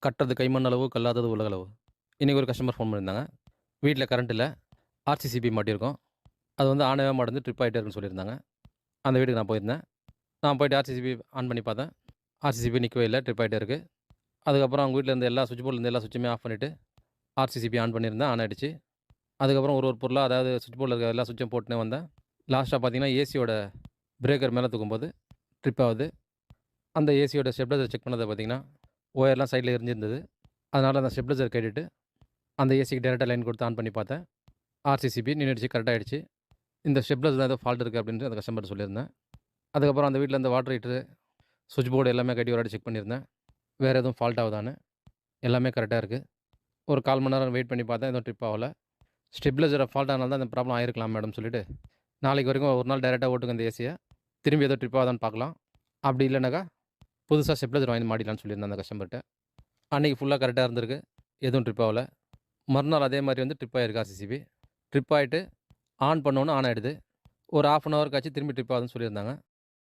கட்டுறது கைமண் அளவு, கல்லாதது உலகளவு. இன்னைக்கு ஒரு கஸ்டமர் ஃபோன் பண்ணியிருந்தாங்க. வீட்ல கரண்ட் இல்ல. ஆர்சிசிபி மாட்டியிருக்கோம். அது வந்து ஆனவே மாட்டேங்குது. ட்ரிப் ஆயிட்டே இருக்குன்னு சொல்லியிருந்தாங்க. அந்த வீட்டுக்கு நான் போயிருந்தேன். நான் போயிட்டு ஆர்சிசிபி ஆன் பண்ணி பார்த்தேன். ஆர்சிசிபி நிக்கவே இல்ல. ட்ரிப் ஆயிட்டே இருக்கு. அதுக்கப்புறம் அவங்க வீட்ல இருந்த எல்லா ஸ்விட்ச் போர்ட்ல இருந்த எல்லா ஸ்விட்சுமே ஆஃப் பண்ணிட்டு, ஆர்சிசிபி ஆன் பண்ணியிருந்தேன். ஆன் ஆயிடுச்சு. அதுக்கப்புறம் ஒரு ஒரு பொருளா அதாவது ஸ்விட்ச் போர்ட்ல இருக்க எல்லா ஸ்விட்சும் போட்டுனே வந்தேன். லாஸ்ட்டா பார்த்தீங்கன்னா, ஏசியோட பிரேக்கர் மேல தூக்கும்போது ட்ரிப் ஆவுது. அந்த ஏசியோட ஸ்டெபிலைசர் செக் பண்ணத பார்த்தீங்கன்னா, ஒயர்லாம் சைட்ல எரிஞ்சிருந்தது. அதனால அந்த ஸ்டெபிலைசர் கேட்டுட்டு, அந்த ஏசிக்கு டைரக்ட்டா லைன் கொடுத்து ஆன் பண்ணி பார்த்தேன். ஆர்சிசிபி நின்னுடுச்சு. கரெக்ட்டா ஆயிடுச்சு. இந்த ஸ்டெபிலைசர்ல தான் ஏதோ ஃபால்ட் இருக்கு அப்டின்ட்டு அந்த கஸ்டமர்ட்ட சொல்லியிருந்தேன். அதுக்கப்புறம் அந்த வீட்ல இருந்த வாட்டர் ஹீட்டரு, ஸ்விட்ச் போர்டு எல்லாமே கழட்டி ஒரு வாட்டி செக் பண்ணியிருந்தேன். வேற எதுவும் ஃபால்ட் ஆகுதான்னு. எல்லாமே கரெக்ட்டா இருக்கு. ஒரு 1/4 மணி நேரம் வெயிட் பண்ணி பார்த்தேன். எதுவும் ட்ரிப் ஆவல. ஸ்டெபிலைசர் ஃபால்ட் ஆனால தான் இந்த ப்ராப்ளம் ஆயிருக்கலாம் மேடம்னு சொல்லிட்டு, நாளைக்கு வரைக்கும் ஒரு நாள் டைரக்ட்டா ஓட்டுங்க இந்த ஏசிய. திரும்பி ஏதோ ட்ரிப் ஆகுதான்னு பார்க்கலாம். அப்படி இல்லனாக்கா, புதுசா ஸ்டெபிலைசர் வாங்கி மாட்டிக்கலாம்னு சொல்லியிருந்தேன் அந்த கஸ்டமர்ட்ட. அன்னைக்கு ஃபுல்லா கரெக்ட்டா இருந்திருக்கு. எதுவும் ட்ரிப் ஆவல. மறுநாள் அதே மாரி வந்து ட்ரிப் ஆயிருக்கு ஆர்சிசிபி. ட்ரிப் ஆயிட்டு ஆன் பண்ணோனே ஆன் ஆயிடுது. ஒரு 1/2 அன் ஹவர் கழிச்சு திரும்பி ட்ரிப் ஆகுதுன்னு சொல்லியிருந்தாங்க.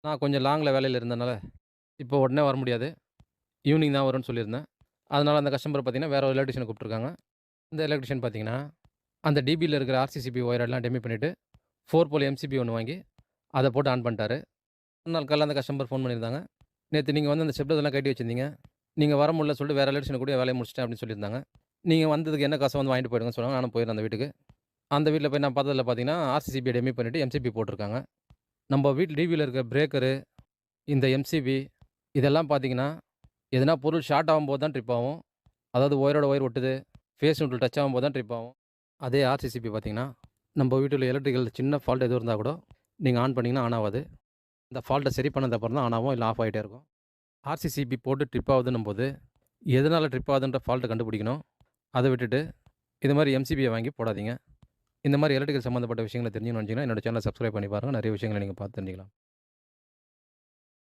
நான் கொஞ்சம் லாங்ல வேலையில இருந்தனால, இப்போ உடனே வர முடியாது. ஈவினிங் தான் வரும்ன்னு சொல்லியிருந்தேன். அதனால அந்த கஸ்டமர் பார்த்தீங்கன்னா, வேற ஒரு எலக்ட்ரீஷியன கூப்பிட்டுருக்காங்க. இந்த எலக்ட்ரீஷியன் பார்த்தீங்கன்னா, அந்த டிபில இருக்கிற ஆர்சிசிபி ஒயர் எல்லாம் டெமி பண்ணிட்டு, 4 போல் எம்சிபி ஒண்ணு வாங்கி, அத போட்டு ஆன் பண்ணிட்டாரு. மறுநாள் காலைல அந்த கஸ்டமர் ஃபோன் பண்ணியிருந்தாங்க. "நேத்து நீங்க வந்து அந்த ஸ்டெப்லர்லாம் கழட்டி வச்சிருந்தீங்க. நீங்க வர முடியலன்னு சொல்லிட்டு வேற எலக்ட்ரீஷியன கூப்பிட்டு வேலைய முடிச்சுட்டேன்" அப்படின்னு சொல்லியிருந்தாங்க. நீங்க வந்ததுக்கு என்ன காசோ வந்து வாங்கிட்டு போயிடுங்கன்னு சொன்னாங்க. நானும் போயிருந்தேன் அந்த வீட்டுக்கு. அந்த வீட்ல போய் நான் பார்த்ததுல பார்த்தீங்கன்னா, ஆர்சிசிபிய டெமி பண்ணிட்டு எம்சிபி போட்டுருக்காங்க. நம்ம வீட்ல டிவில இருக்க பிரேக்கரு, இந்த எம்சிபி இதெல்லாம் பார்த்தீங்கன்னா, எதனா பொருள் ஷார்ட் ஆகும்போது தான் ட்ரிப் ஆகும். அதாவது ஒயரோட ஒயர் ஒட்டுது, ஃபேஸ் நியூட்ரல் டச் ஆகும்போது தான் ட்ரிப் ஆகும். அதே ஆர்சிசிபி பார்த்தீங்கன்னா, நம்ம வீட்டுல எலக்ட்ரிக்கல் சின்ன ஃபால்ட் எதுவும் இருந்தா கூட, நீங்க ஆன் பண்ணீங்கன்னா ஆன் ஆவாது. இந்த ஃபால்ட்ட சரி பண்ணதுக்கு அப்புறம் தான் ஆன் ஆகும், இல்ல ஆஃப் ஆயிட்டே இருக்கும். ஆர்சிசிபி போட்டு ட்ரிப் ஆகுதுன்னும்போது, எதனால ட்ரிப் ஆகுதுன்ற ஃபால்ட்ட கண்டுபிடிக்கணும். அத விட்டுட்டு, இது மாரி எம்சிபிய வாங்கி போடாதீங்க. இந்த மாரி எலக்ட்ரிக்கல் சம்மந்தப்பட்ட விஷயங்கள தெரிஞ்சுக்கணும்னு நெனச்சீங்கன்னா, என்னோட சேனல சப்ஸ்கிரைப் பண்ணி பாருங்க. நெறைய விஷயங்கள நீங்க பார்த்து தெரிஞ்சுக்கலாம்.